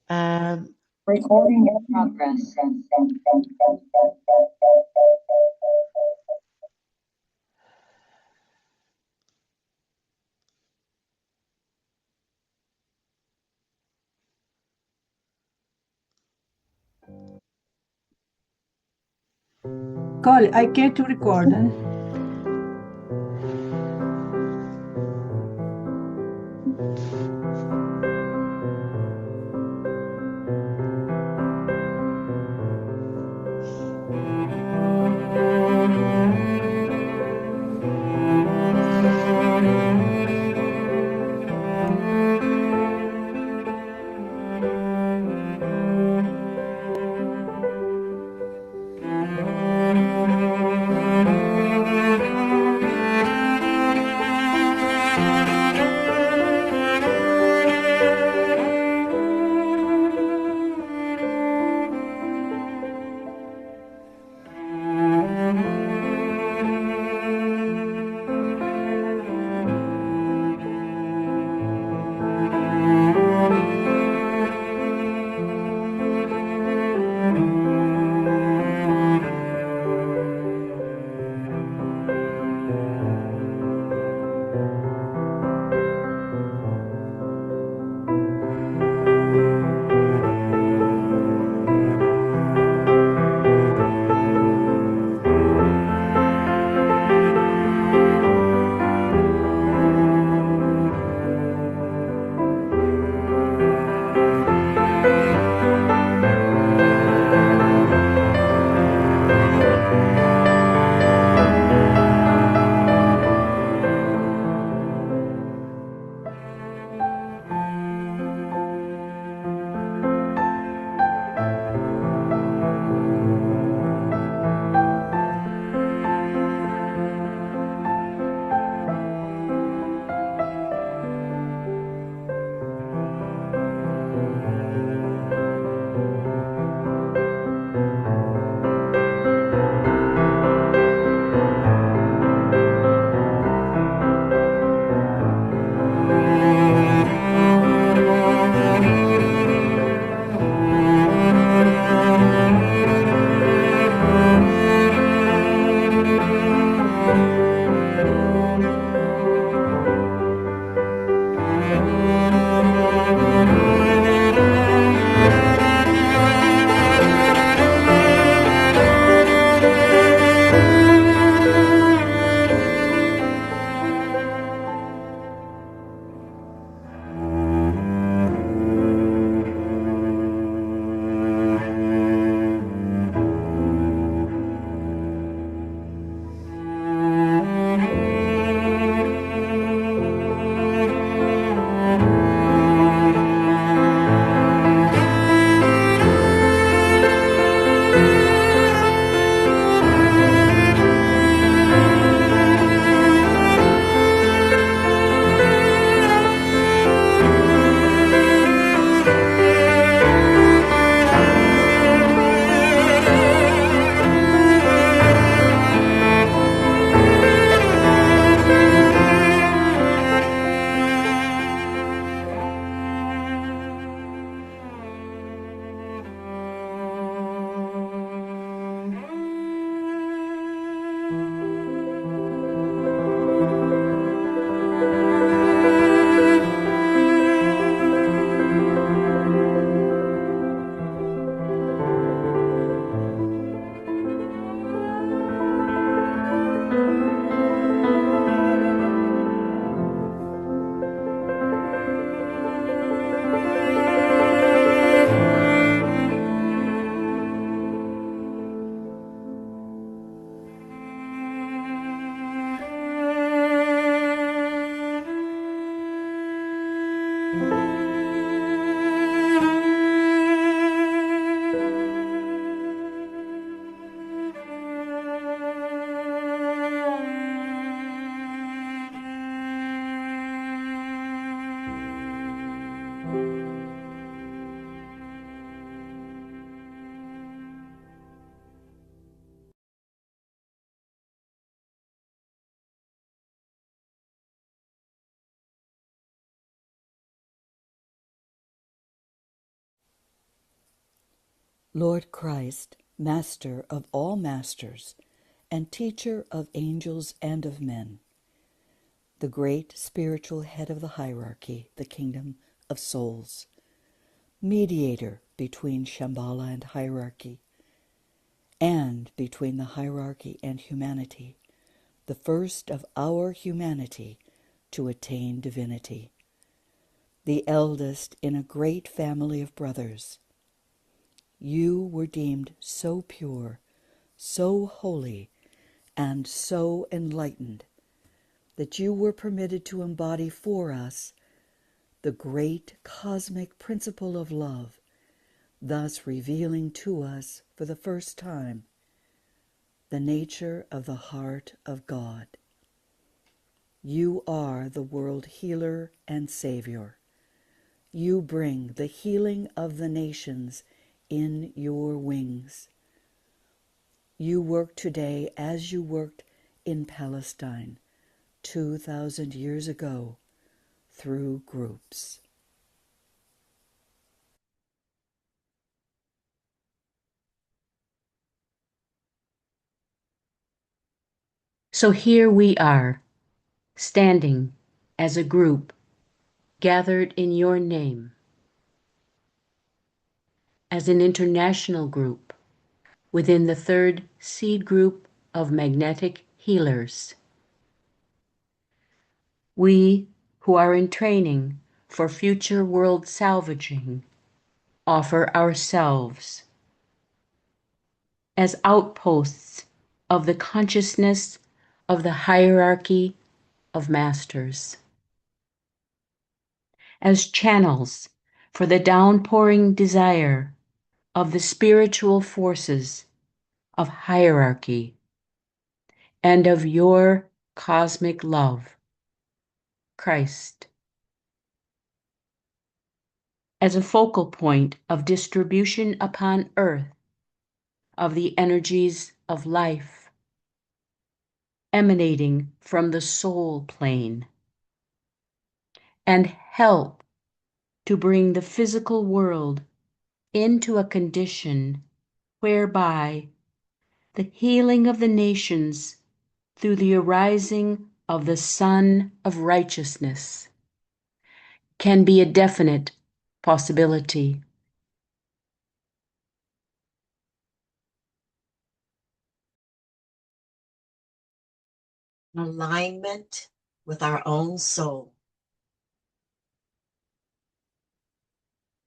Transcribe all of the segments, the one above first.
Um, Recording in progress. Call, I can't record. Lord Christ, Master of all masters, and teacher of angels and of men, the great spiritual head of the hierarchy, the kingdom of souls, mediator between Shambhala and hierarchy, and between the hierarchy and humanity, the first of our humanity to attain divinity, the eldest in a great family of brothers. You were deemed so pure, so holy, and so enlightened that you were permitted to embody for us the great cosmic principle of love, thus revealing to us for the first time the nature of the heart of God. You are the world healer and savior. You bring the healing of the nations in your wings. You work today as you worked in Palestine 2,000 years ago through groups. So here we are, standing as a group gathered in your name, as an international group within the third seed group of magnetic healers. We who are in training for future world salvaging offer ourselves as outposts of the consciousness of the hierarchy of masters, as channels for the downpouring desire of the spiritual forces of hierarchy and of your cosmic love, Christ, as a focal point of distribution upon earth of the energies of life emanating from the soul plane, and help to bring the physical world into a condition whereby the healing of the nations through the arising of the Sun of Righteousness can be a definite possibility. Alignment with our own soul.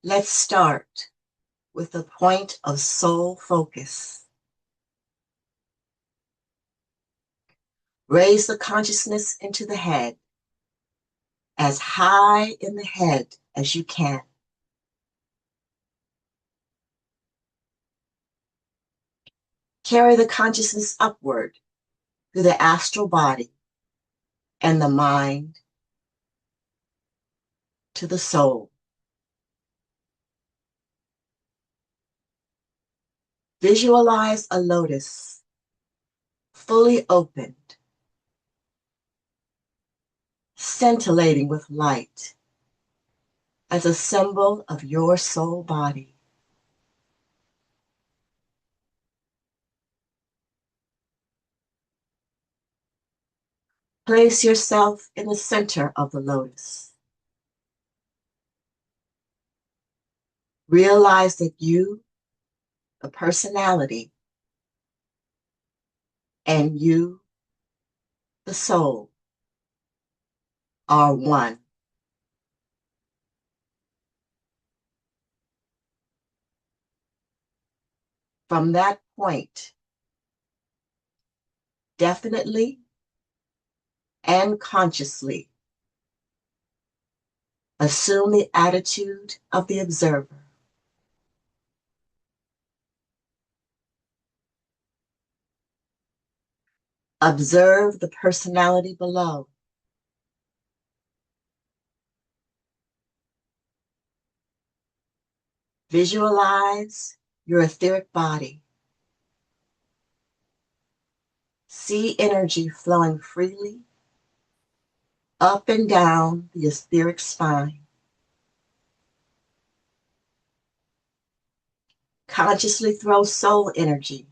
Let's start with the point of soul focus. Raise the consciousness into the head, as high in the head as you can. Carry the consciousness upward through the astral body and the mind to the soul. Visualize a lotus fully opened, scintillating with light as a symbol of your soul body. Place yourself in the center of the lotus. Realize that you, the personality, and you, the soul, are one. From that point, definitely and consciously, assume the attitude of the observer. Observe the personality below. Visualize your etheric body. See energy flowing freely up and down the etheric spine. Consciously throw soul energy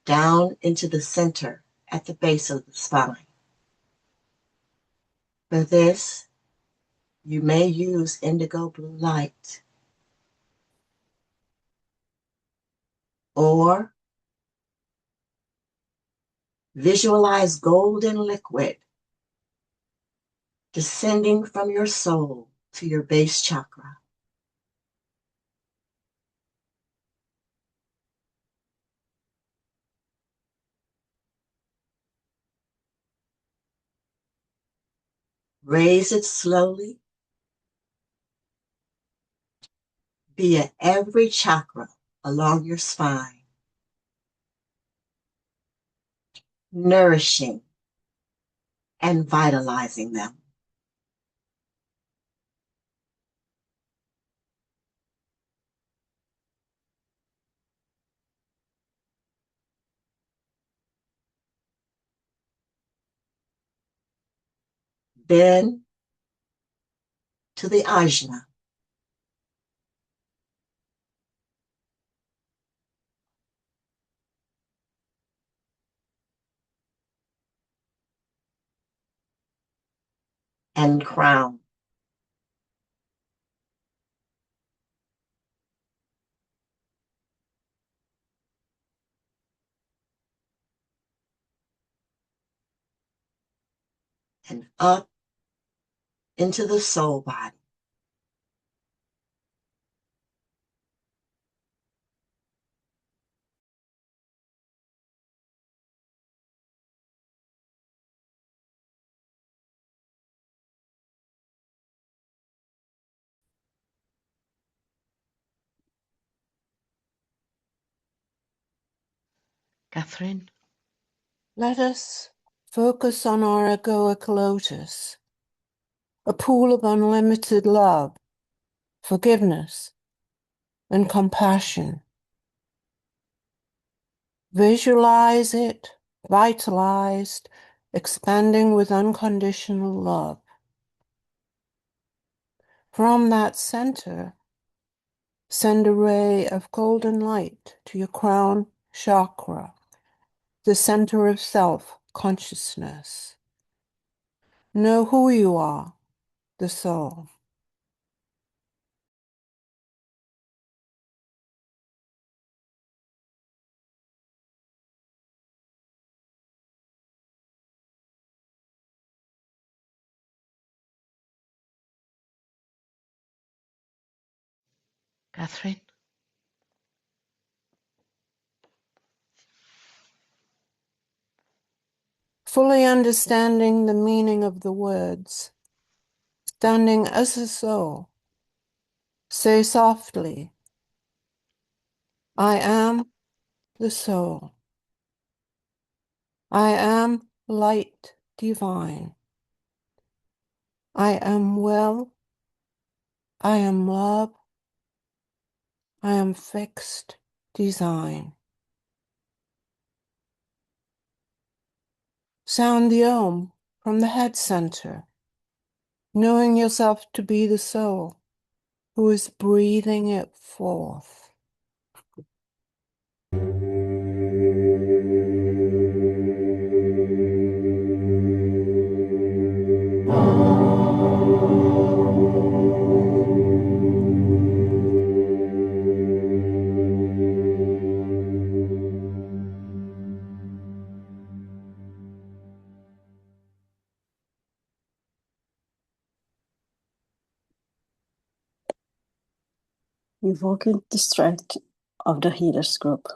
down into the center at the base of the spine. For this, you may use indigo blue light or visualize golden liquid descending from your soul to your base chakra. Raise it slowly via every chakra along your spine, nourishing and vitalizing them. Then to the ajna. And crown. And up into the soul body. Catherine, let us focus on our egoic lotus, a pool of unlimited love, forgiveness, and compassion. Visualize it, vitalized, expanding with unconditional love. From that center, send a ray of golden light to your crown chakra, the center of self-consciousness. Know who you are, the soul. Catherine? Fully understanding the meaning of the words, standing as a soul, say softly, I am the soul. I am light divine. I am well. I am love. I am fixed design. Sound the Om from the head center, knowing yourself to be the soul who is breathing it forth. Invoking the strength of the healers group.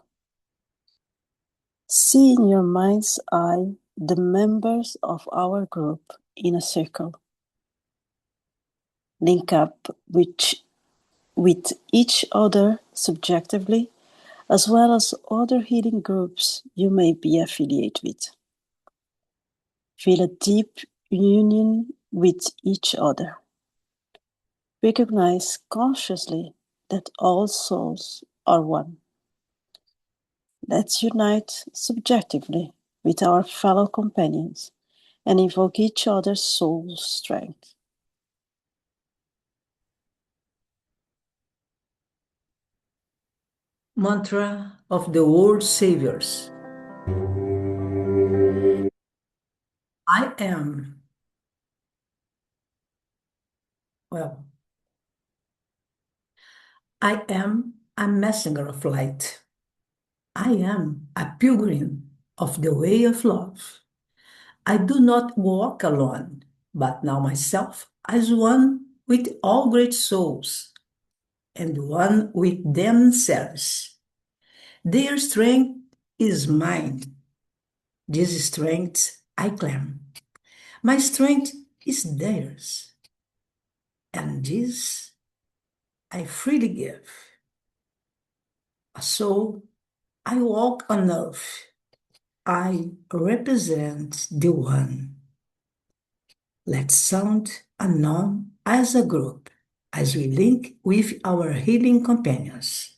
See in your mind's eye the members of our group in a circle. Link up with each other subjectively, as well as other healing groups you may be affiliated with. Feel a deep union with each other. Recognize consciously that all souls are one. Let's unite subjectively with our fellow companions and invoke each other's soul strength. Mantra of the World Saviors. I am. Well, I am a messenger of light. I am a pilgrim of the way of love. I do not walk alone, but now myself as one with all great souls and one with themselves. Their strength is mine. This strength I claim. My strength is theirs, and this I freely give. So I walk on earth. I represent the One. Let's sound anon as a group as we link with our healing companions.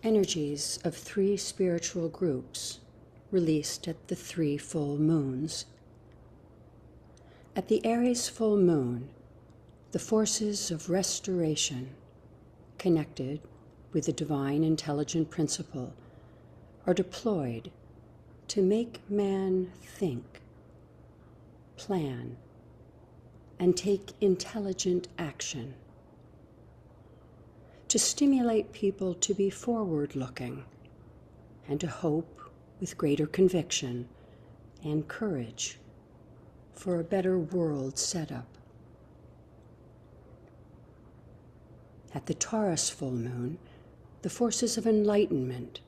Energies of 3 spiritual groups released at the 3 full moons. At the Aries full moon, the forces of restoration, connected with the divine intelligent principle, are deployed to make man think, plan, and take intelligent action, to stimulate people to be forward-looking and to hope with greater conviction and courage for a better world setup. At the Taurus full moon, the forces of enlightenment,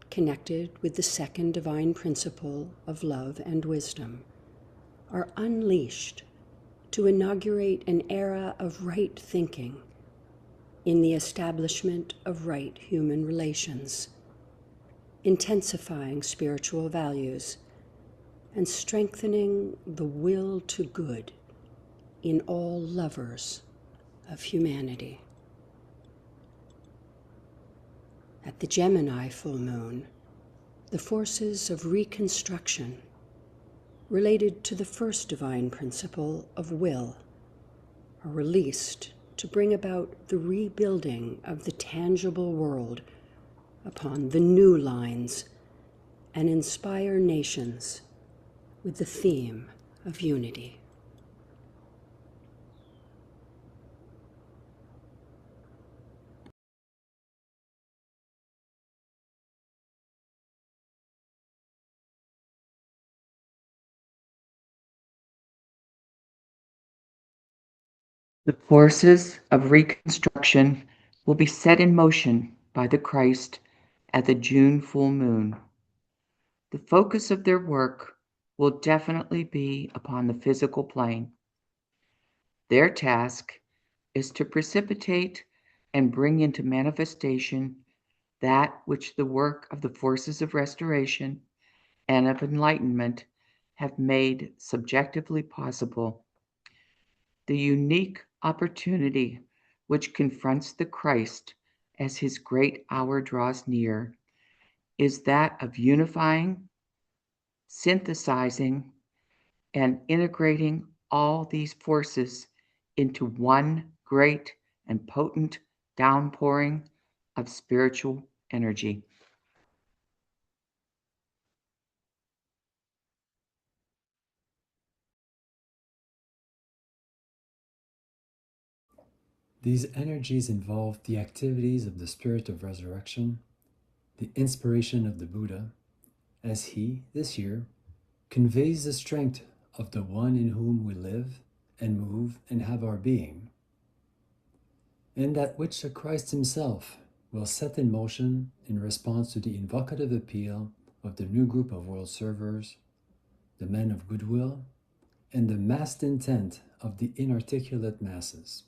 connected with the second divine principle of love and wisdom, are unleashed to inaugurate an era of right thinking in the establishment of right human relations, intensifying spiritual values and strengthening the will to good in all lovers of humanity. At the Gemini full moon, the forces of reconstruction related to the first divine principle of will are released to bring about the rebuilding of the tangible world upon the new lines and inspire nations with the theme of unity. The forces of reconstruction will be set in motion by the Christ at the June full moon. The focus of their work will definitely be upon the physical plane. Their task is to precipitate and bring into manifestation that which the work of the forces of restoration and of enlightenment have made subjectively possible. The unique opportunity which confronts the Christ as his great hour draws near is that of unifying, synthesizing, and integrating all these forces into one great and potent downpouring of spiritual energy. These energies involve the activities of the Spirit of Resurrection, the inspiration of the Buddha, as he, this year, conveys the strength of the one in whom we live and move and have our being, and that which the Christ himself will set in motion in response to the invocative appeal of the new group of world servers, the men of goodwill, and the massed intent of the inarticulate masses.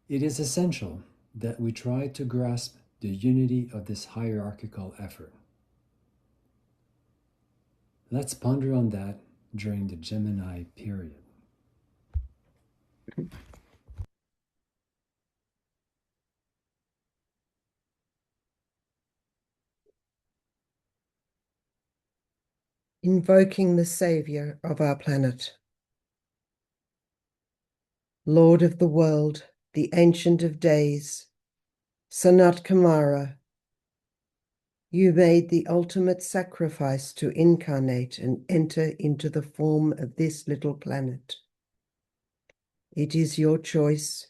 It is essential that we try to grasp the unity of this hierarchical effort. Let's ponder on that during the Gemini period. Invoking the Savior of our planet. Lord of the world, the Ancient of Days, Sanat Kumara, you made the ultimate sacrifice to incarnate and enter into the form of this little planet. It is your choice,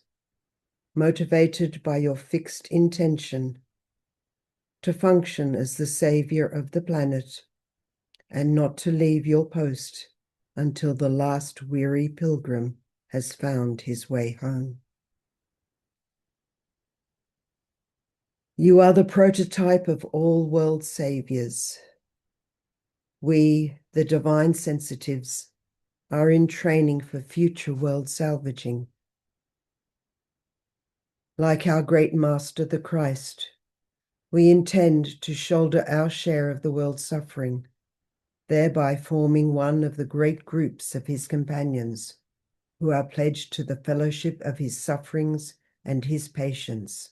motivated by your fixed intention, to function as the Savior of the planet and not to leave your post until the last weary pilgrim has found his way home. You are the prototype of all world saviors. We, the divine sensitives, are in training for future world salvaging. Like our great master, the Christ, we intend to shoulder our share of the world's suffering, thereby forming one of the great groups of his companions who are pledged to the fellowship of his sufferings and his patience,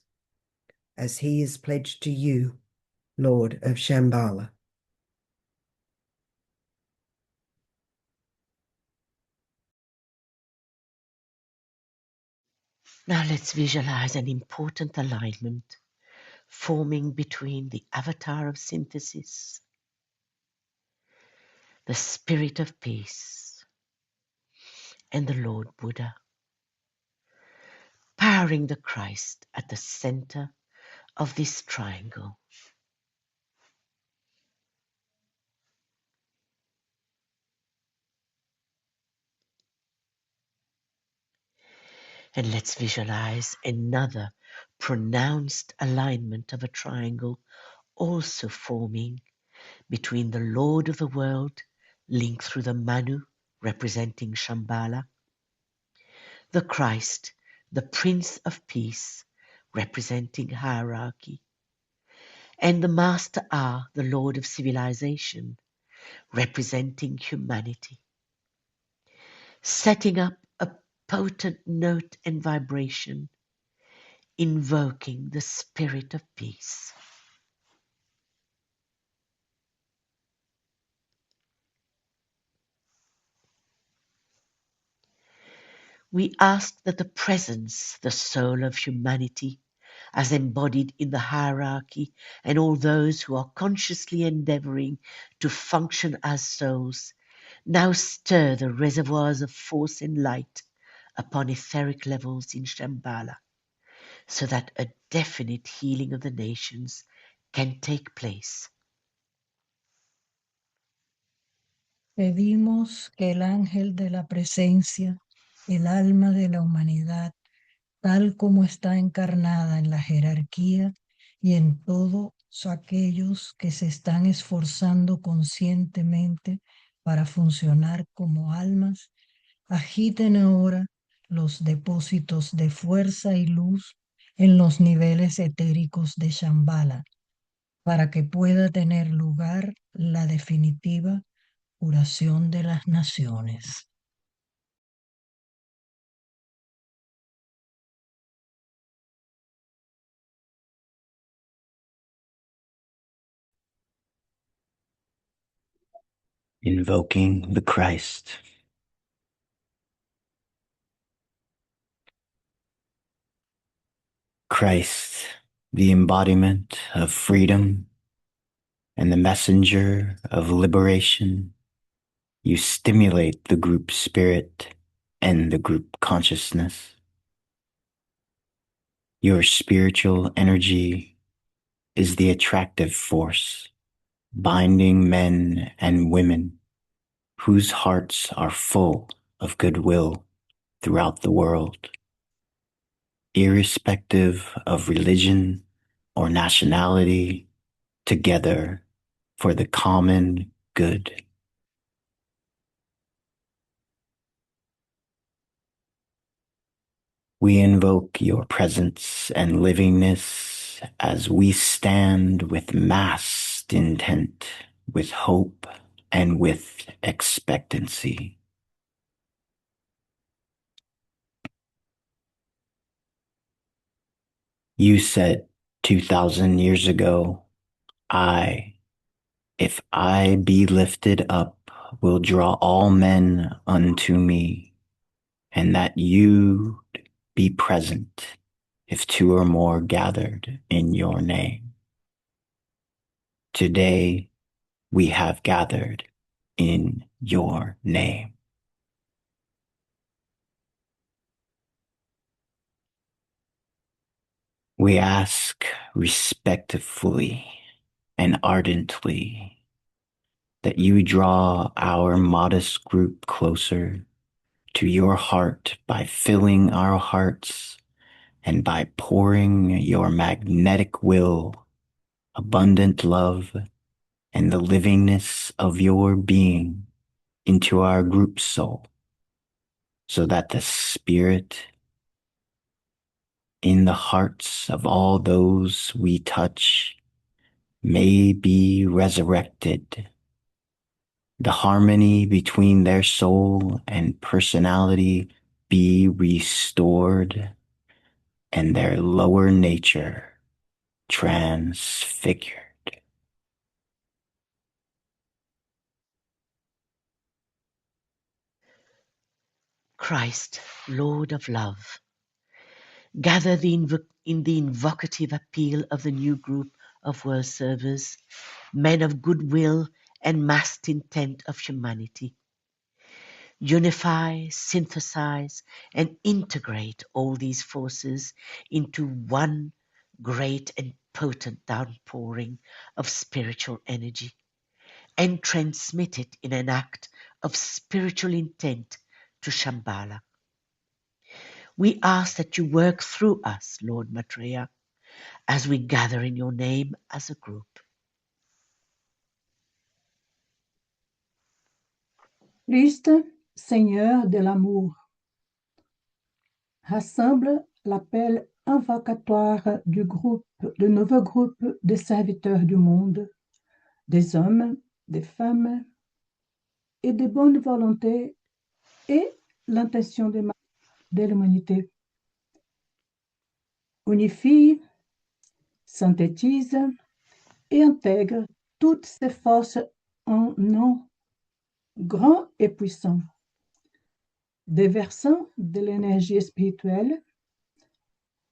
as he is pledged to you, Lord of Shambhala. Now let's visualize an important alignment forming between the avatar of synthesis, the spirit of peace, and the Lord Buddha, powering the Christ at the center of this triangle. And let's visualize another pronounced alignment of a triangle also forming between the Lord of the world, linked through the Manu, representing Shambhala, the Christ, the Prince of Peace, representing hierarchy, and the Master Ah, the Lord of Civilization, representing humanity, setting up a potent note and vibration, invoking the spirit of peace. We ask that the presence, the soul of humanity, as embodied in the hierarchy, and all those who are consciously endeavoring to function as souls, now stir the reservoirs of force and light upon etheric levels in Shambhala, so that a definite healing of the nations can take place. Pedimos que el ángel de la presencia, el alma de la humanidad, tal como está encarnada en la jerarquía y en todos aquellos que se están esforzando conscientemente para funcionar como almas, agiten ahora los depósitos de fuerza y luz en los niveles etéricos de Shambhala, para que pueda tener lugar la definitiva curación de las naciones. Invoking the Christ. Christ, the embodiment of freedom and the messenger of liberation, you stimulate the group spirit and the group consciousness. Your spiritual energy is the attractive force, binding men and women whose hearts are full of goodwill throughout the world, irrespective of religion or nationality, together for the common good. We invoke your presence and livingness as we stand with massed intent, with hope, and with expectancy. You said 2,000 years ago, if I be lifted up, will draw all men unto me, and that you be present if two or more gathered in your name. Today we have gathered in your name. We ask respectfully and ardently that you draw our modest group closer to your heart by filling our hearts and by pouring your magnetic will, abundant love, and the livingness of your being into our group soul, so that the spirit in the hearts of all those we touch may be resurrected, the harmony between their soul and personality be restored, and their lower nature transfigured. Christ, Lord of love, gather in the invocative appeal of the new group of world servers, men of goodwill and massed intent of humanity. Unify, synthesize, and integrate all these forces into one great and potent downpouring of spiritual energy, and transmit it in an act of spiritual intent to Shambhala. We ask that you work through us, Lord Maitreya, as we gather in your name as a group. Christ, Seigneur de l'amour, rassemble l'appel invocatoire de nouveau groupe de serviteurs du monde, des hommes, des femmes et de bonne volonté et l'intention de l'humanité. Unifie, synthétise et intègre toutes ces forces en nom grand et puissant, déversant de l'énergie spirituelle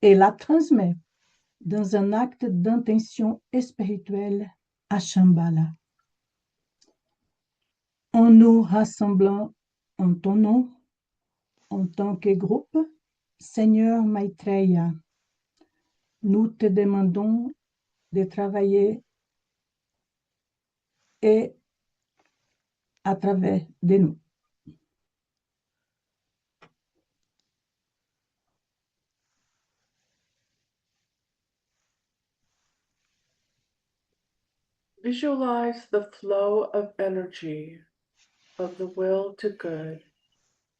et la transmet dans un acte d'intention spirituelle à Shambhala. En nous rassemblant en ton nom, en tant que groupe, Seigneur Maitreya, nous te demandons de travailler et à travers de nous. Visualize the flow of energy of the will to good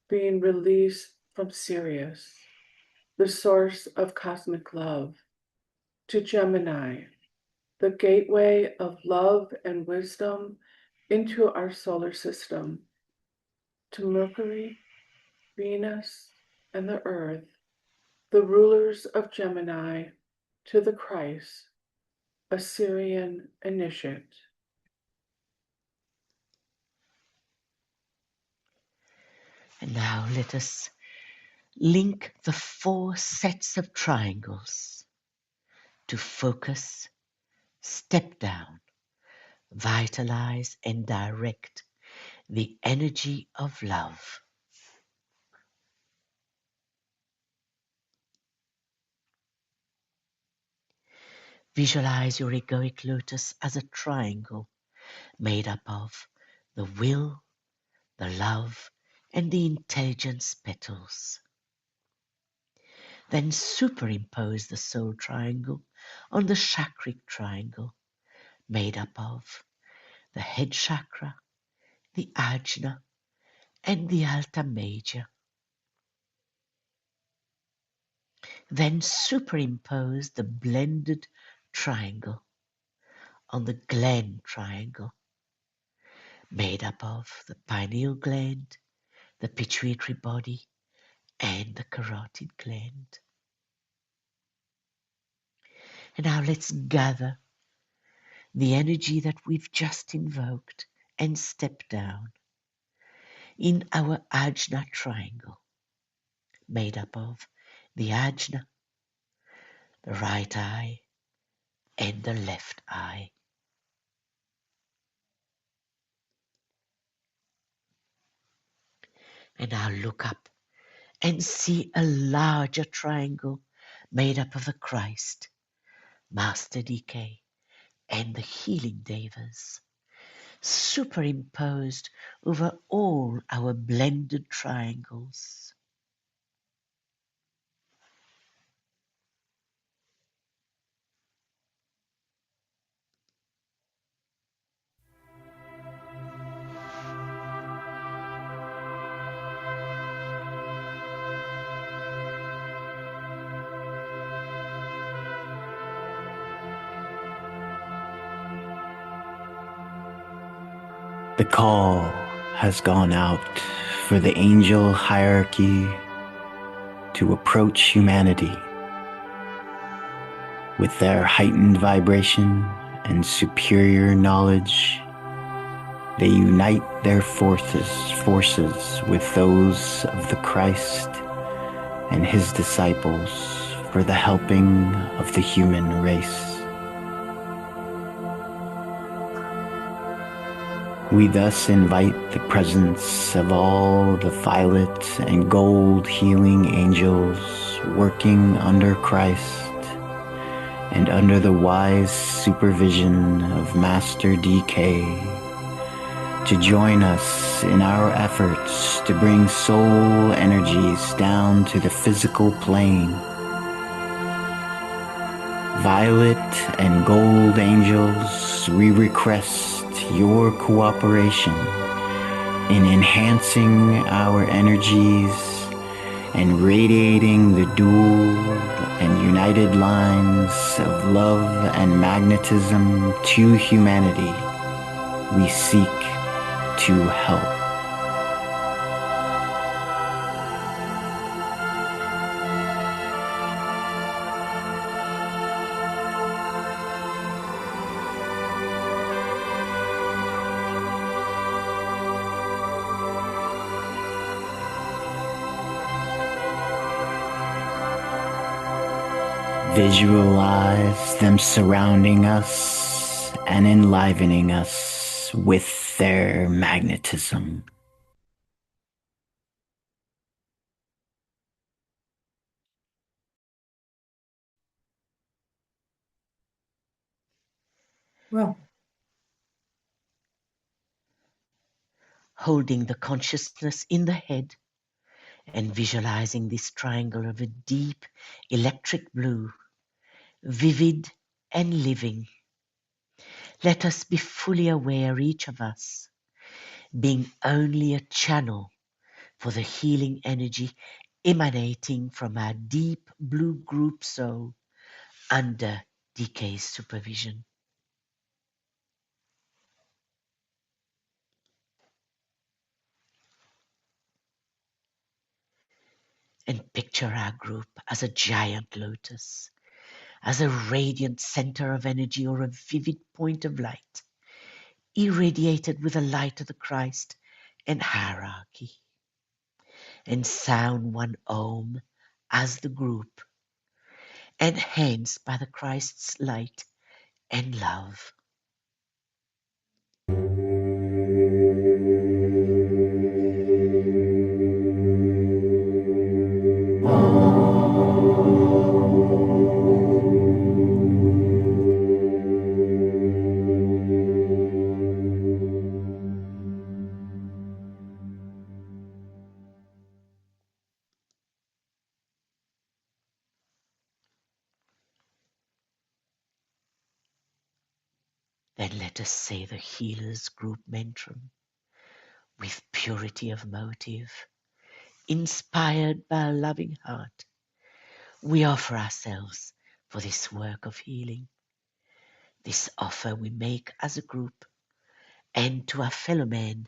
being released from Sirius, the source of cosmic love, to Gemini, the gateway of love and wisdom into our solar system, to Mercury, Venus, and the Earth, the rulers of Gemini, to the Christ, a Syrian initiate. And now let us link the 4 sets of triangles to focus, step down, vitalize, and direct the energy of love. Visualize your egoic lotus as a triangle made up of the will, the love, and the intelligence petals. Then superimpose the soul triangle on the chakric triangle made up of the head chakra, the ajna, and the alta major. Then superimpose the blended triangle on the gland triangle made up of the pineal gland, the pituitary body, and the carotid gland. And now let's gather the energy that we've just invoked and step down in our ajna triangle made up of the ajna, the right eye, and the left eye. And now look up and see a larger triangle made up of the Christ, Master DK, and the healing devas, superimposed over all our blended triangles. The call has gone out for the angel hierarchy to approach humanity with their heightened vibration and superior knowledge. They unite their forces with those of the Christ and his disciples for the helping of the human race. We thus invite the presence of all the violet and gold healing angels working under Christ and under the wise supervision of Master DK to join us in our efforts to bring soul energies down to the physical plane. Violet and gold angels, we request your cooperation in enhancing our energies and radiating the dual and united lines of love and magnetism to humanity. We seek to help. Visualize them surrounding us and enlivening us with their magnetism. Well, holding the consciousness in the head and visualizing this triangle of a deep electric blue, vivid and living. Let us be fully aware, each of us, being only a channel for the healing energy emanating from our deep blue group soul under DK's supervision. And picture our group as a giant lotus, as a radiant center of energy or a vivid point of light, irradiated with the light of the Christ and hierarchy. And sound one Om as the group, enhanced by the Christ's light and love. Then let us say the healer's group mantram with purity of motive, inspired by a loving heart. We offer ourselves for this work of healing. This offer we make as a group, and to our fellow men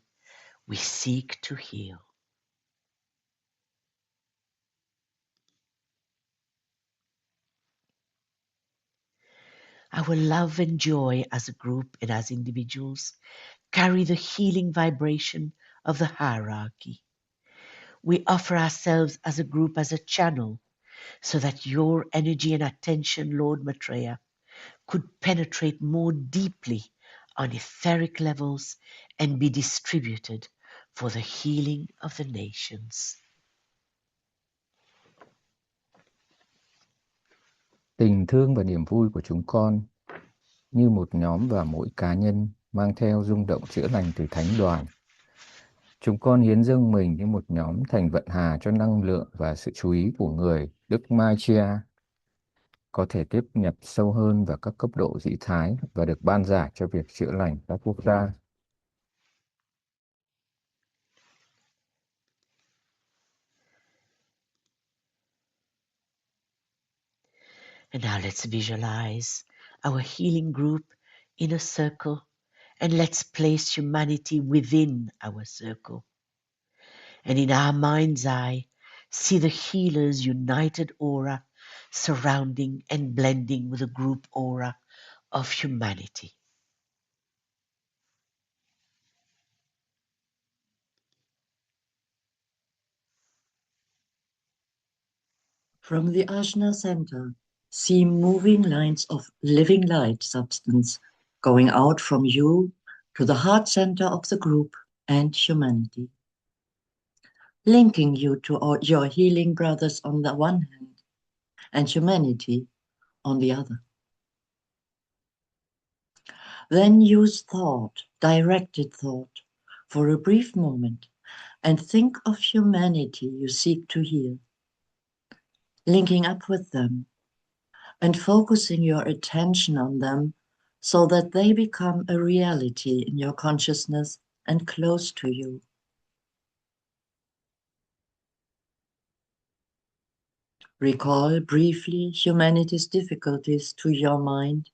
we seek to heal. Our love and joy as a group and as individuals carry the healing vibration of the hierarchy. We offer ourselves as a group, as a channel, so that your energy and attention, Lord Maitreya, could penetrate more deeply on etheric levels and be distributed for the healing of the nations. Tình thương và niềm vui của chúng con như một nhóm và mỗi cá nhân mang theo rung động chữa lành từ thánh đoàn. Chúng con hiến dâng mình như một nhóm thành vận hà cho năng lượng và sự chú ý của người Đức Maitreya có thể tiếp nhập sâu hơn vào các cấp độ dị thái và được ban giải cho việc chữa lành các quốc gia. And now let's visualize our healing group in a circle, and let's place humanity within our circle. And in our mind's eye, see the healer's united aura surrounding and blending with the group aura of humanity. From the Ajna center, see moving lines of living light substance going out from you to the heart center of the group and humanity, linking you to your healing brothers on the one hand and humanity on the other. Then use thought, directed thought, for a brief moment and think of humanity you seek to heal, linking up with them and focusing your attention on them so that they become a reality in your consciousness and close to you. Recall briefly humanity's difficulties to your mind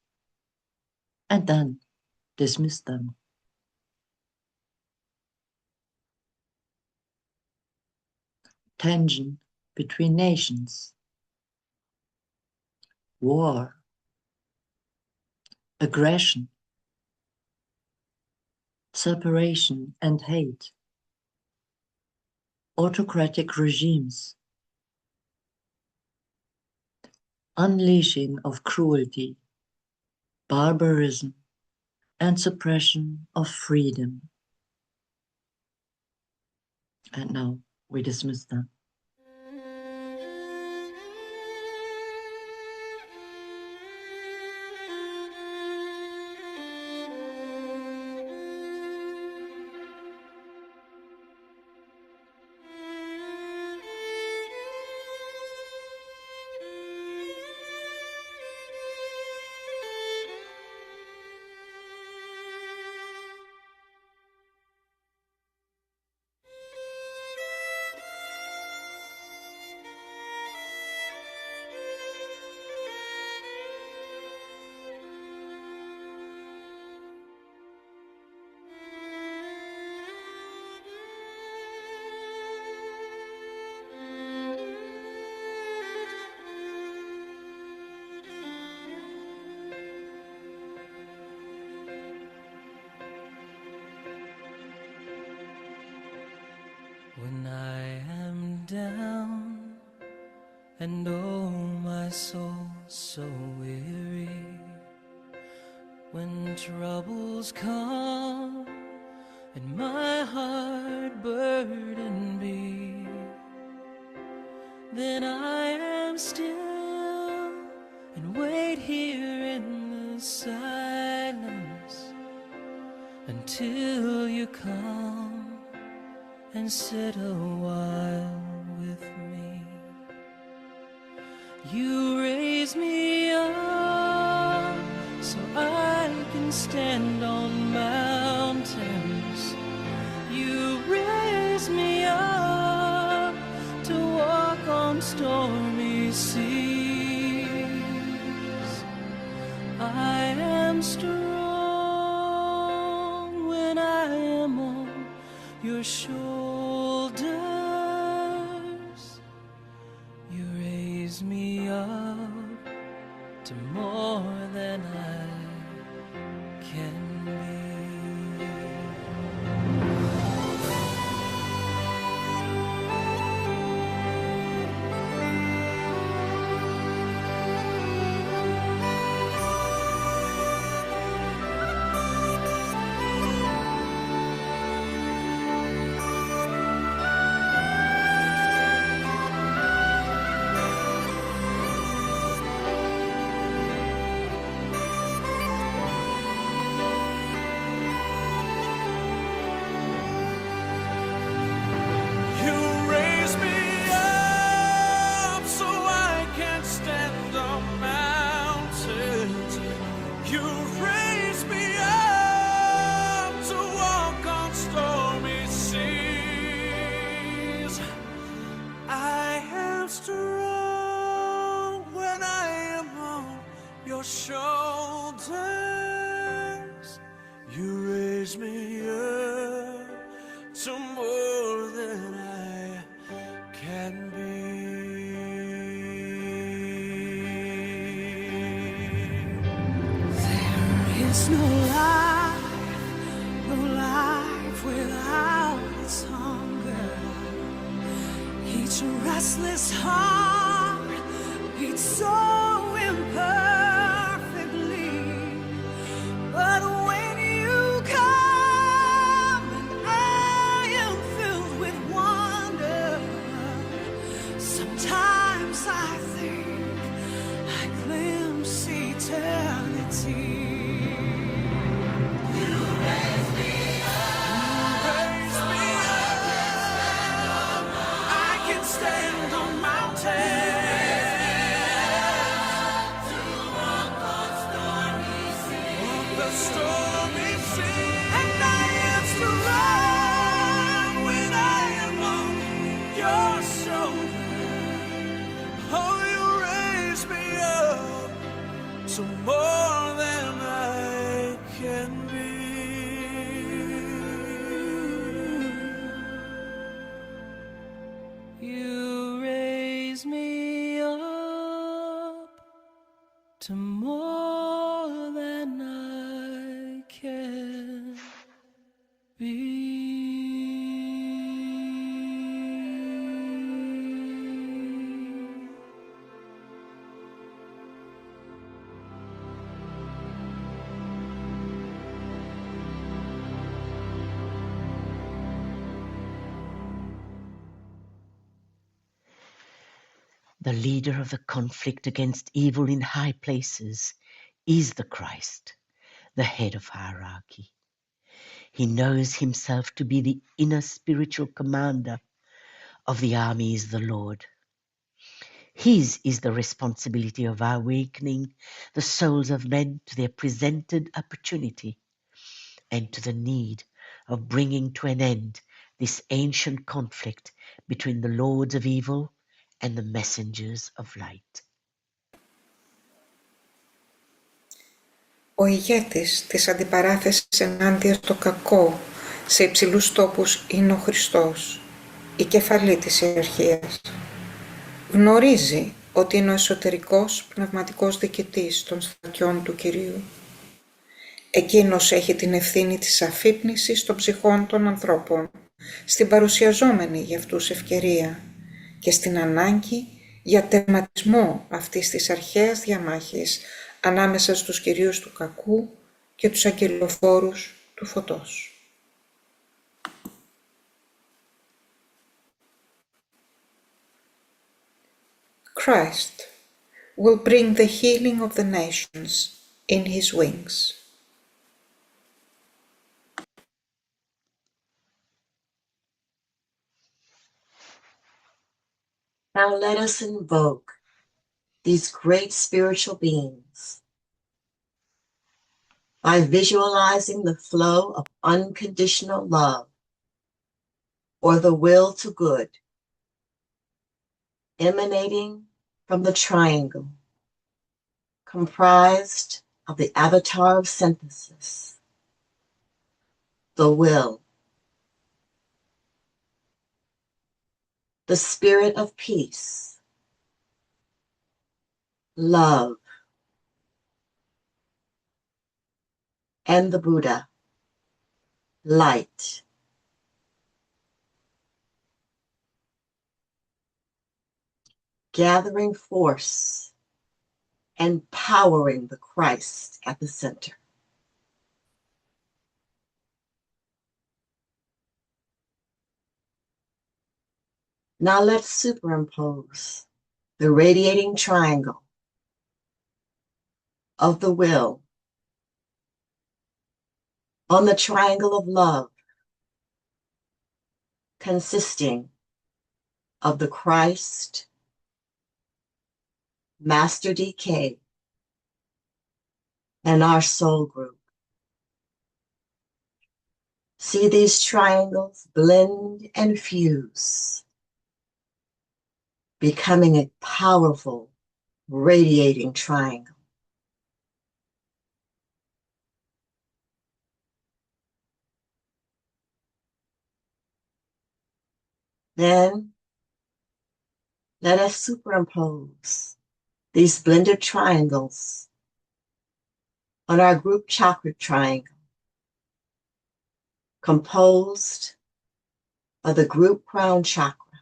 and then dismiss them. Tension between nations, war, aggression, separation and hate, autocratic regimes, unleashing of cruelty, barbarism, and suppression of freedom. And now we dismiss them. When I am down and oh my soul so weary, when troubles come and my heart burden be, then I am still and wait here in the silence until you come and sit a while with me. You raise me up so I can stand on mountains. You raise me up to walk on stormy seas. I am strong when I am on your shoulders. You raise me up to more than I can be. Shoulders, you raise me up to more than I can be. There is no life without its hunger. Each restless heart beats so imperfect. But when you come and I am filled with wonder, sometimes I think I glimpse eternity. You raise me up. a stormy sea, and I am to run when I am on your shoulder. Oh, you raise me up to more than I can be. You raise me up to more than I can be. The leader of the conflict against evil in high places is the Christ, the head of hierarchy. He knows himself to be the inner spiritual commander of the armies of the Lord. His is the responsibility of awakening the souls of men to their presented opportunity and to the need of bringing to an end this ancient conflict between the lords of evil and the messengers of light. Ο ηγέτης της αντιπαράθεσης ενάντια στο κακό σε υψηλούς τόπους είναι ο Χριστός, η κεφαλή της ιεραρχίας. Γνωρίζει ότι είναι ο εσωτερικός πνευματικός διοικητής των στρατιών του Κυρίου. Εκείνος έχει την ευθύνη της αφύπνισης των ψυχών των ανθρώπων, στην παρουσιαζόμενη για αυτούς ευκαιρία και στην ανάγκη για τερματισμό αυτής της αρχαίας διαμάχης ανάμεσα στους κυρίους του κακού και τους αγγελοφόρους του φωτός. Christ will bring the healing of the nations in his wings. Now let us invoke these great spiritual beings by visualizing the flow of unconditional love or the will to good emanating from the triangle comprised of the avatar of synthesis, the will, the spirit of peace, love, and the Buddha, light. Gathering force and powering the Christ at the center. Now let's superimpose the radiating triangle of the will on the triangle of love, consisting of the Christ, Master DK, and our soul group. See these triangles blend and fuse, becoming a powerful, radiating triangle. Then, let us superimpose these blended triangles on our group chakra triangle, composed of the group crown chakra,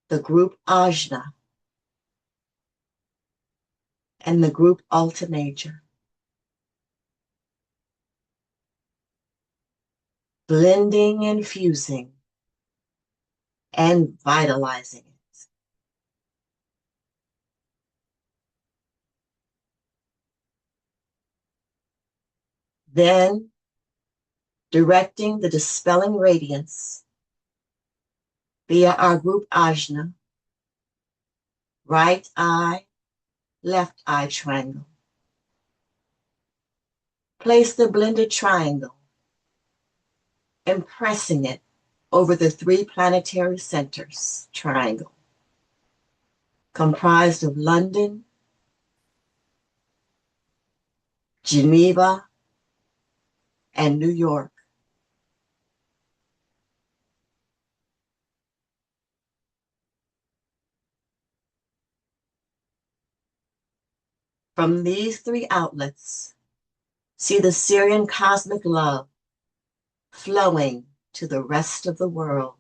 the group ajna, and the group alta major. Blending and fusing and vitalizing it. Then, directing the dispelling radiance via our group ajna, right eye, left eye triangle. Place the blended triangle, impressing it over the 3 planetary centers triangle, comprised of London, Geneva, and New York. From these 3 outlets, see the Syrian cosmic love flowing to the rest of the world.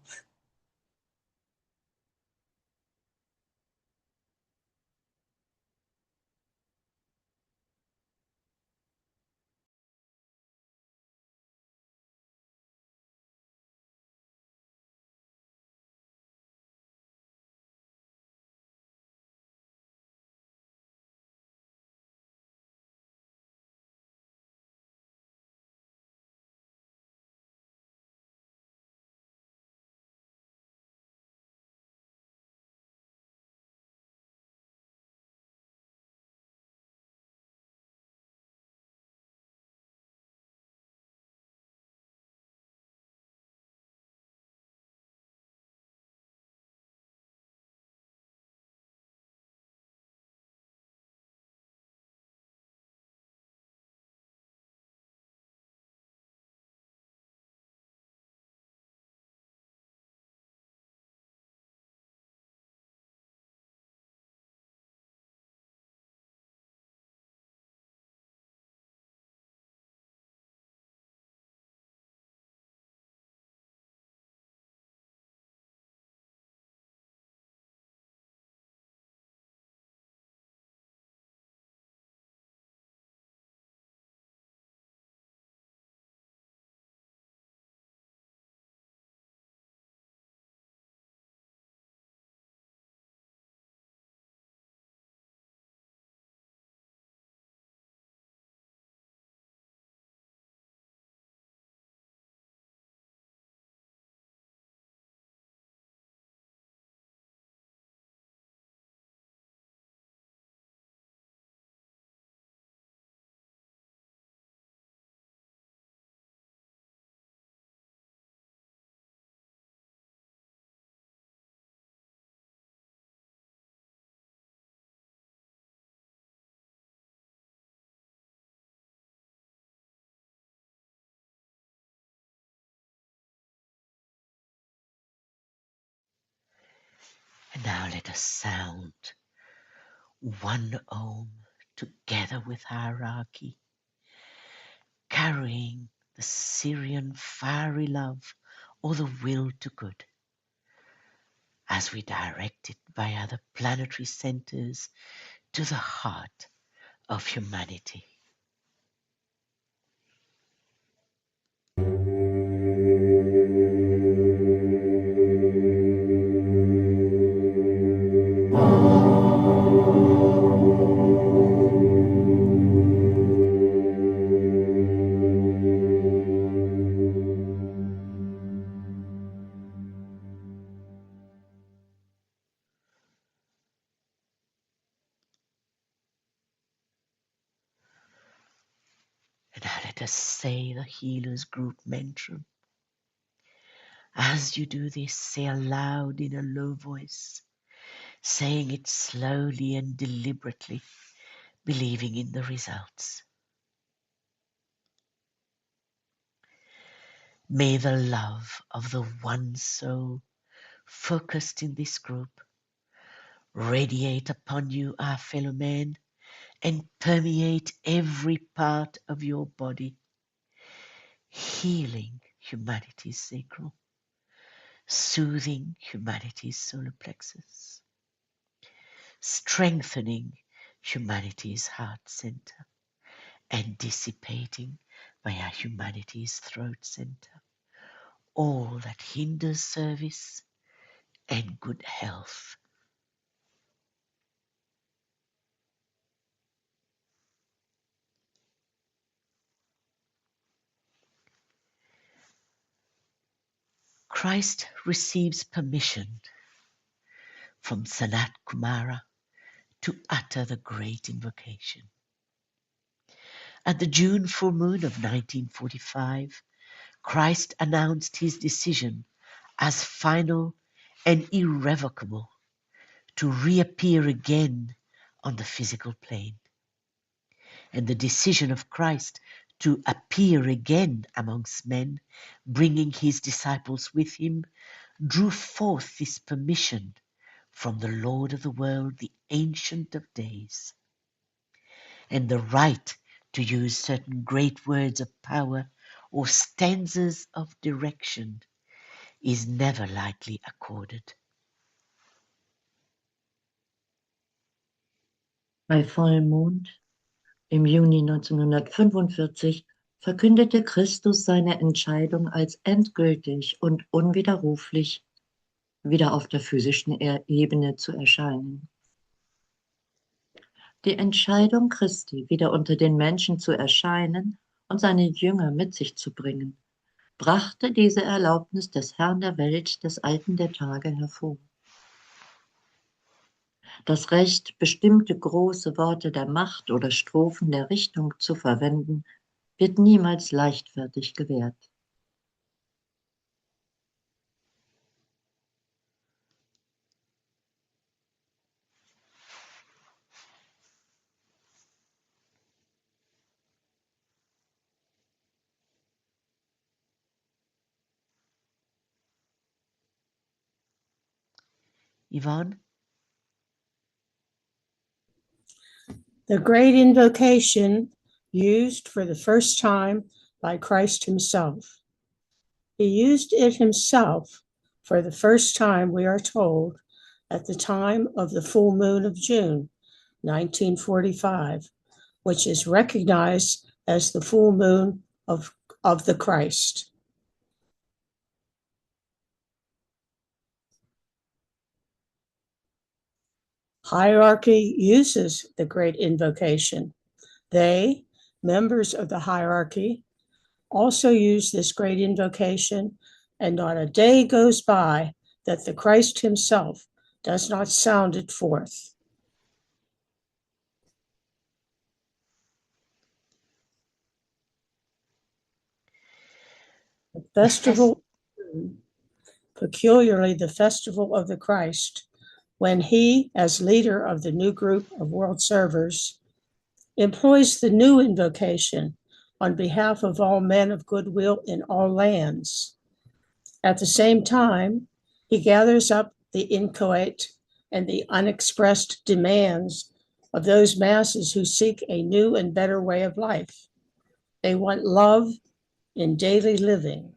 And now let us sound one Om together with hierarchy, carrying the Syrian fiery love or the will to good, as we direct it via the planetary centers to the heart of humanity. And now let us say the healers group mantra. As you do this, say aloud in a low voice, saying it slowly and deliberately, believing in the results. May the love of the one soul focused in this group radiate upon you, our fellow man, and permeate every part of your body, healing humanity's sacral, soothing humanity's solar plexus, strengthening humanity's heart center, and dissipating via humanity's throat center all that hinders service and good health. Christ receives permission from Sanat Kumara to utter the great invocation. At the June full moon of 1945, Christ announced his decision as final and irrevocable to reappear again on the physical plane. And the decision of Christ to appear again amongst men, bringing his disciples with him, drew forth this permission from the Lord of the world, the Ancient of Days. And the right to use certain great words of power or stanzas of direction is never lightly accorded. Bei Vollmond im Juni 1945 verkündete Christus seine Entscheidung als endgültig und unwiderruflich, wieder auf der physischen Ebene zu erscheinen. Die Entscheidung Christi, wieder unter den Menschen zu erscheinen und seine Jünger mit sich zu bringen, brachte diese Erlaubnis des Herrn der Welt, des Alten der Tage hervor. Das Recht, bestimmte große Worte der Macht oder Strophen der Richtung zu verwenden, wird niemals leichtfertig gewährt. Yvonne? The great invocation used for the first time by Christ himself. He used it himself for the first time, we are told, at the time of the full moon of June, 1945, which is recognized as the full moon of the Christ. Hierarchy uses the great invocation. They, members of the hierarchy, also use this great invocation, and not a day goes by that the Christ himself does not sound it forth. The festival, peculiarly the festival of the Christ, when he, as leader of the new group of world servers, employs the new invocation on behalf of all men of goodwill in all lands. At the same time, he gathers up the inchoate and the unexpressed demands of those masses who seek a new and better way of life. They want love in daily living,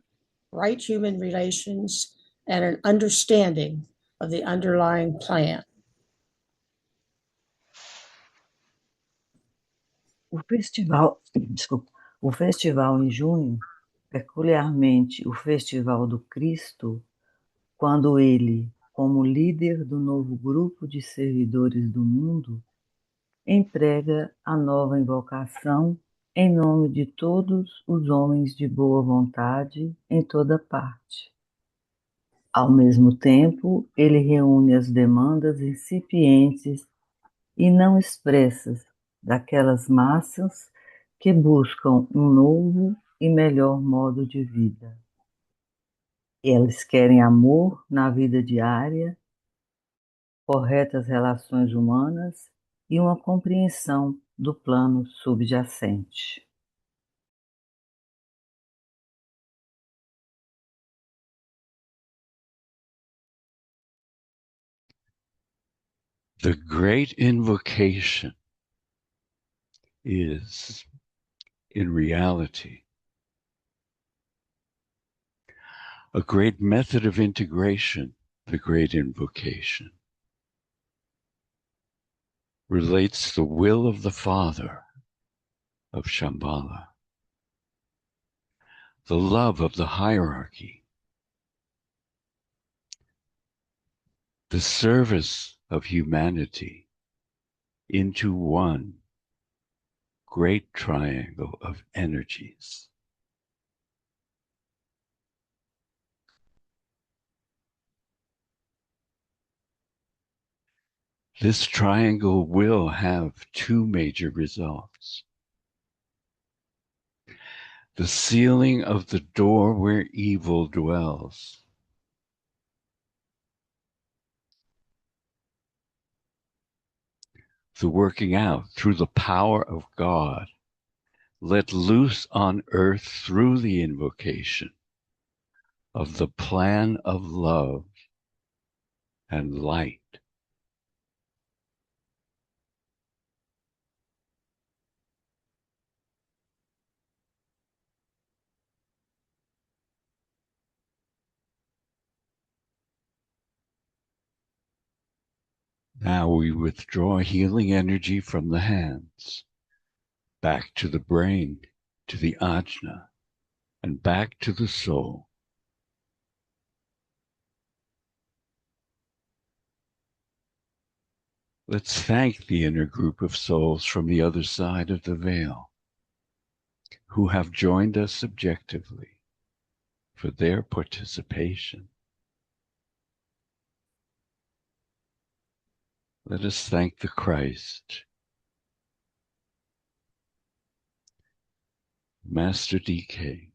right human relations, and an understanding of the underlying plan. O festival em junho, peculiarmente o Festival do Cristo, quando ele, como líder do novo grupo de servidores do mundo, emprega a nova invocação em nome de todos os homens de boa vontade em toda parte. Ao mesmo tempo, ele reúne as demandas incipientes e não expressas daquelas massas que buscam um novo e melhor modo de vida. Eles querem amor na vida diária, corretas relações humanas e uma compreensão do plano subjacente. The great invocation is, in reality, a great method of integration. The great invocation relates the will of the Father of Shambhala, the love of the hierarchy, the service of humanity into one great triangle of energies. This triangle will have two major results. The sealing of the door where evil dwells. The working out through the power of God, let loose on earth through the invocation of the plan of love and light. Now we withdraw healing energy from the hands, back to the brain, to the ajna, and back to the soul. Let's thank the inner group of souls from the other side of the veil who have joined us subjectively for their participation. Let us thank the Christ, Master DK,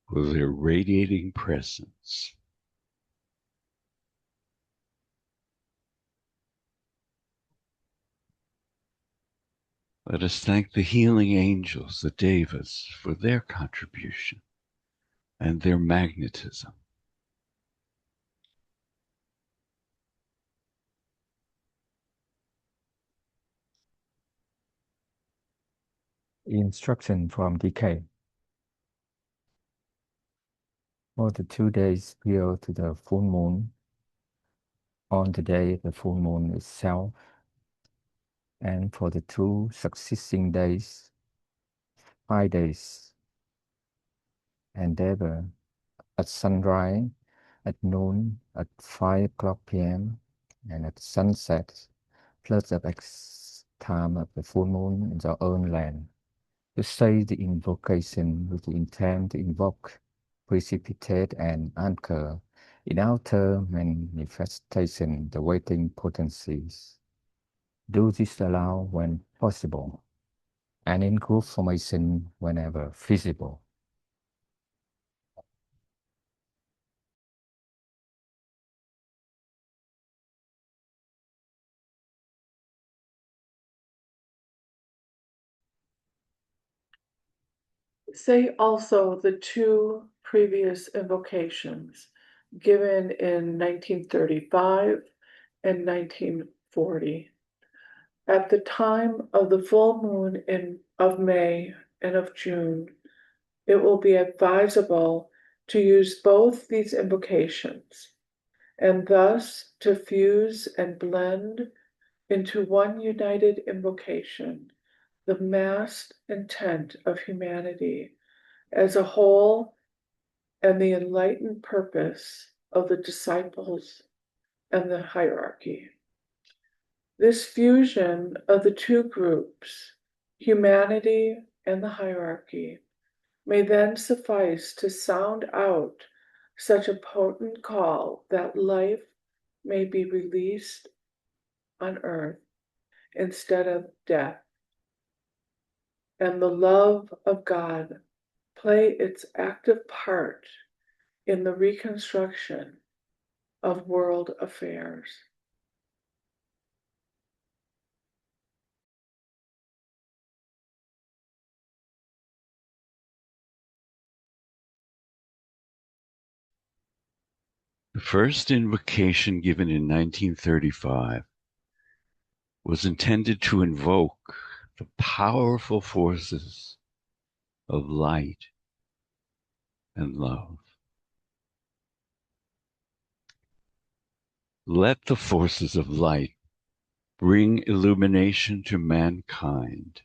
for their radiating presence. Let us thank the healing angels, the Devas, for their contribution and their magnetism. Instruction from DK. For the 2 days prior to the full moon, on the day the full moon itself, and for the 2 succeeding days, 5 days, endeavor at sunrise, at noon, at 5 o'clock p.m., and at sunset, plus the X time of the full moon in our own land, to say the invocation with the intent to invoke, precipitate, and anchor in outer manifestation the waiting potencies. Do this aloud when possible, and in group formation whenever feasible. Say also the 2 previous invocations given in 1935 and 1940. At the time of the full moon of May and of June, it will be advisable to use both these invocations, and thus to fuse and blend into one united invocation the massed intent of humanity as a whole and the enlightened purpose of the disciples and the hierarchy. This fusion of the 2 groups, humanity and the hierarchy, may then suffice to sound out such a potent call that life may be released on earth instead of death, and the love of God play its active part in the reconstruction of world affairs. The first invocation given in 1935 was intended to invoke the powerful forces of light and love. Let the forces of light bring illumination to mankind.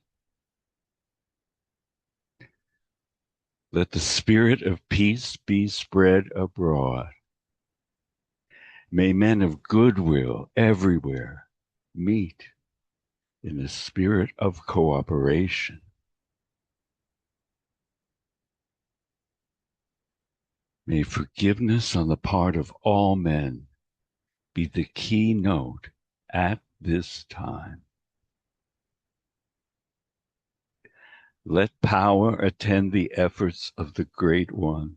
Let the spirit of peace be spread abroad. May men of goodwill everywhere meet in a spirit of cooperation. May forgiveness on the part of all men be the keynote at this time. Let power attend the efforts of the great ones.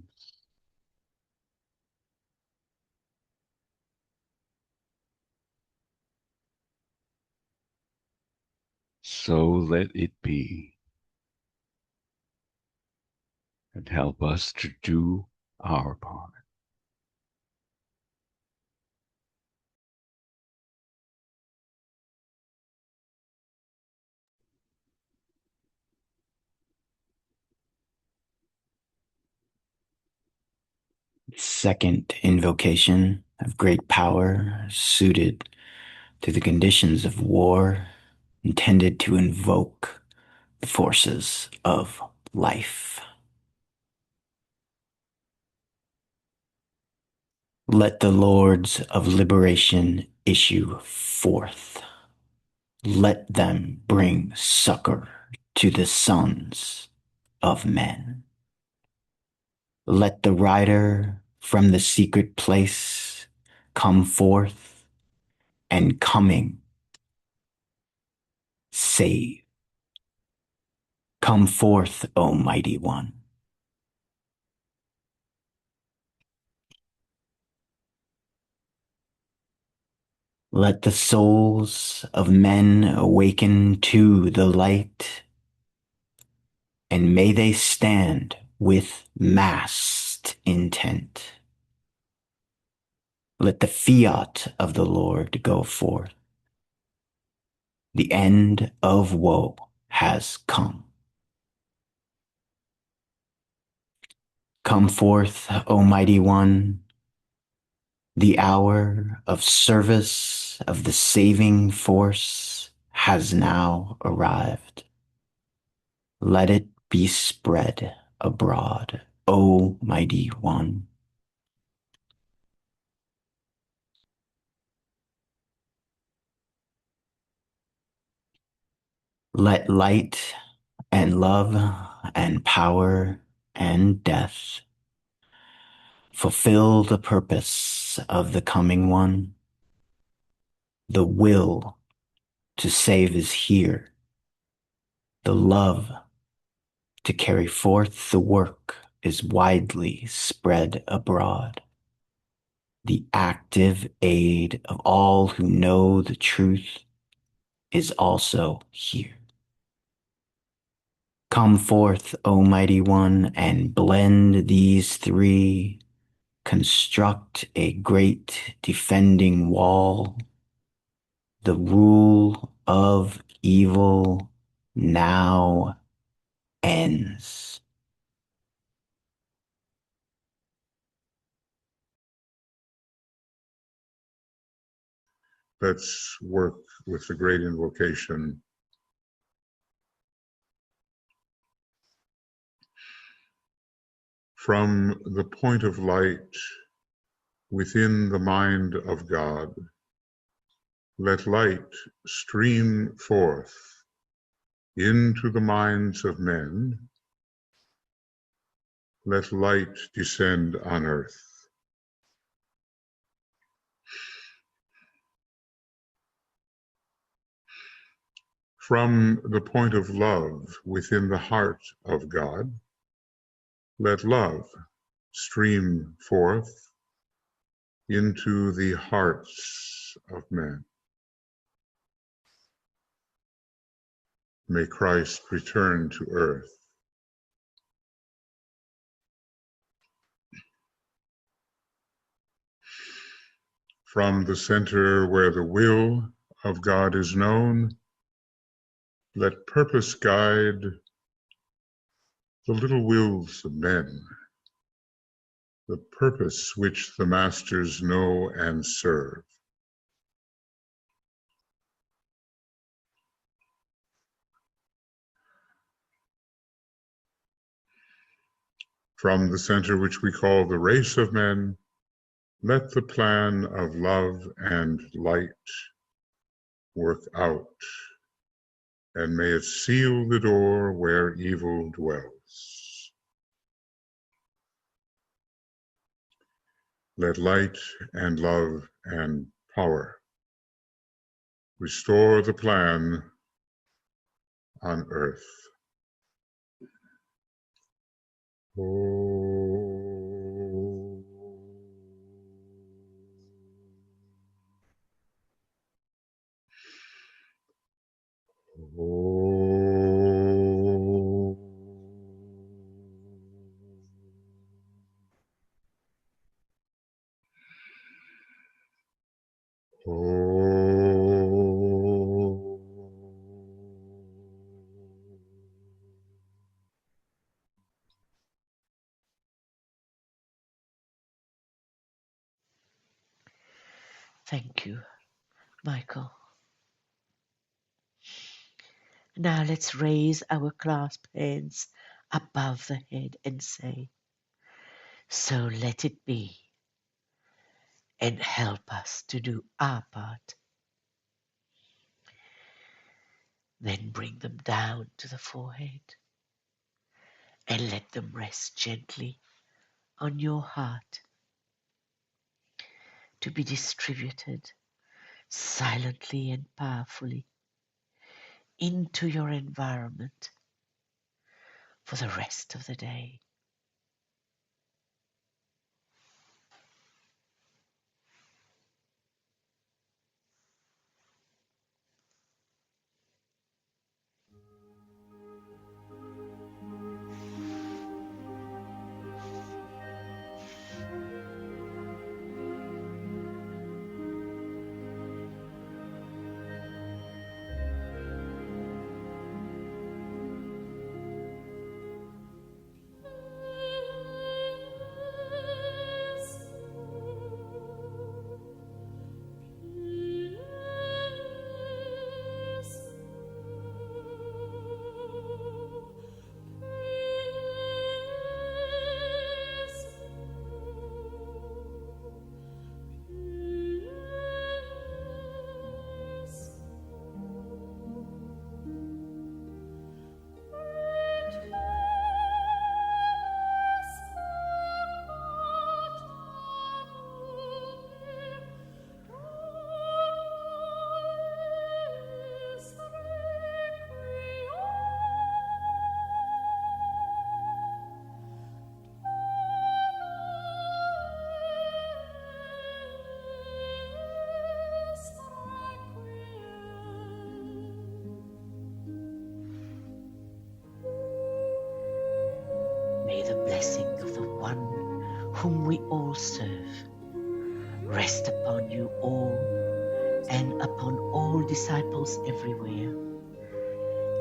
So let it be. And help us to do our part. Second invocation of great power suited to the conditions of war, intended to invoke the forces of life. Let the lords of liberation issue forth. Let them bring succor to the sons of men. Let the rider from the secret place come forth, and coming save. Come forth, O mighty one. Let the souls of men awaken to the light, and may they stand with massed intent. Let the fiat of the Lord go forth. The end of woe has come. Come forth, O mighty one. The hour of service of the saving force has now arrived. Let it be spread abroad, O mighty one. Let light and love and power and death fulfill the purpose of the coming one. The will to save is here. The love to carry forth the work is widely spread abroad. The active aid of all who know the truth is also here. Come forth, O mighty one, and blend these three. Construct a great defending wall. The rule of evil now ends. Let's work with the great invocation. From the point of light within the mind of God, let light stream forth into the minds of men. Let light descend on earth. From the point of love within the heart of God, let love stream forth into the hearts of men. May Christ return to earth. From the center where the will of God is known, let purpose guide the little wills of men, the purpose which the masters know and serve. From the center which we call the race of men, let the plan of love and light work out, and may it seal the door where evil dwells. Let light and love and power. Restore the plan on earth. Thank you, Michael. Now let's raise our clasped hands above the head and say, "So let it be," and help us to do our part. Then bring them down to the forehead and let them rest gently on your heart, to be distributed silently and powerfully into your environment for the rest of the day. May the blessing of the one whom we all serve rest upon you all and upon all disciples everywhere.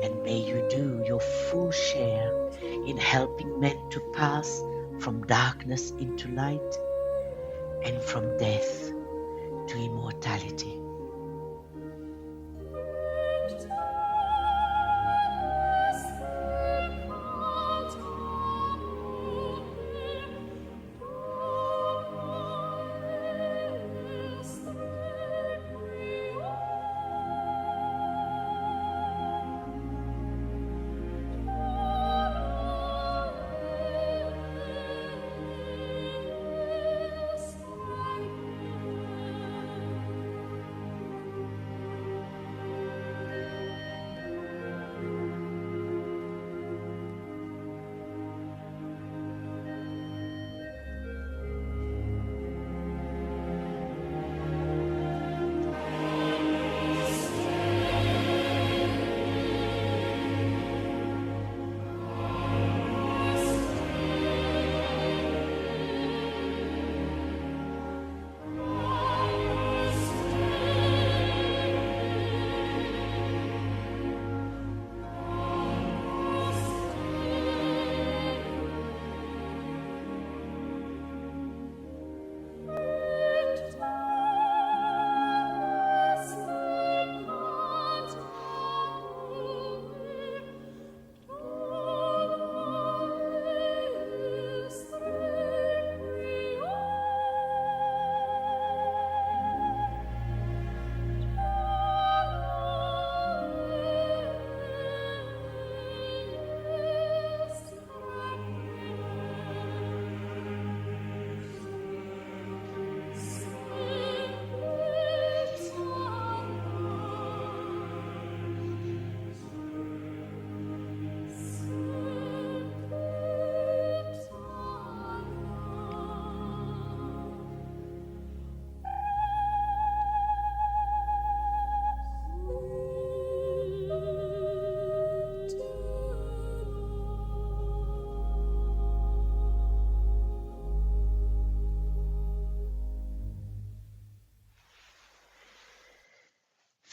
And may you do your full share in helping men to pass from darkness into light and from death to immortality.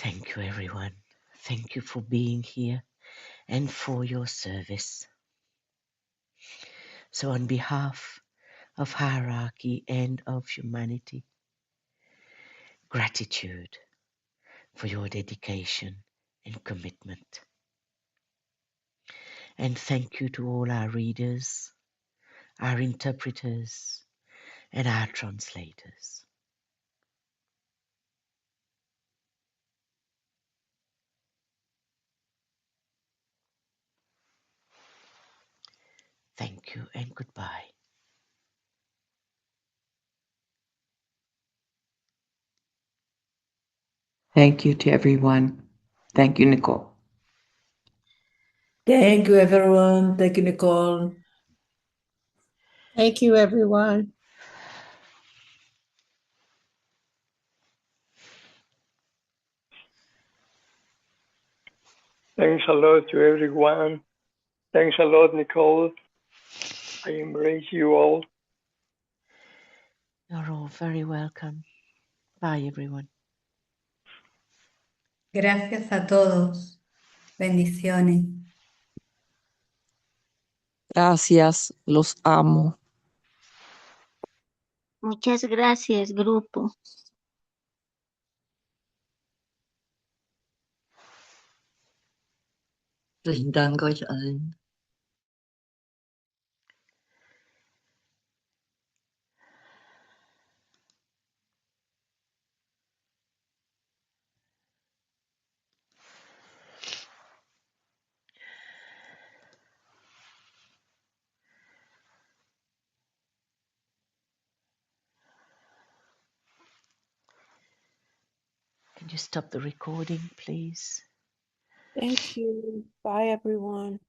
Thank you, everyone. Thank you for being here and for your service. So on behalf of hierarchy and of humanity, gratitude for your dedication and commitment. And thank you to all our readers, our interpreters, and our translators. Thank you and goodbye. Thank you to everyone. Thank you, Nicole. Thank you, everyone. Thank you, Nicole. Thank you, everyone. Thanks a lot to everyone. Thanks a lot, Nicole. I embrace you all. You're all very welcome. Bye, everyone. Gracias a todos. Bendiciones. Gracias, los amo. Muchas gracias, grupo. Vielen Dank euch allen. Can you stop the recording, please? Thank you. Bye, everyone.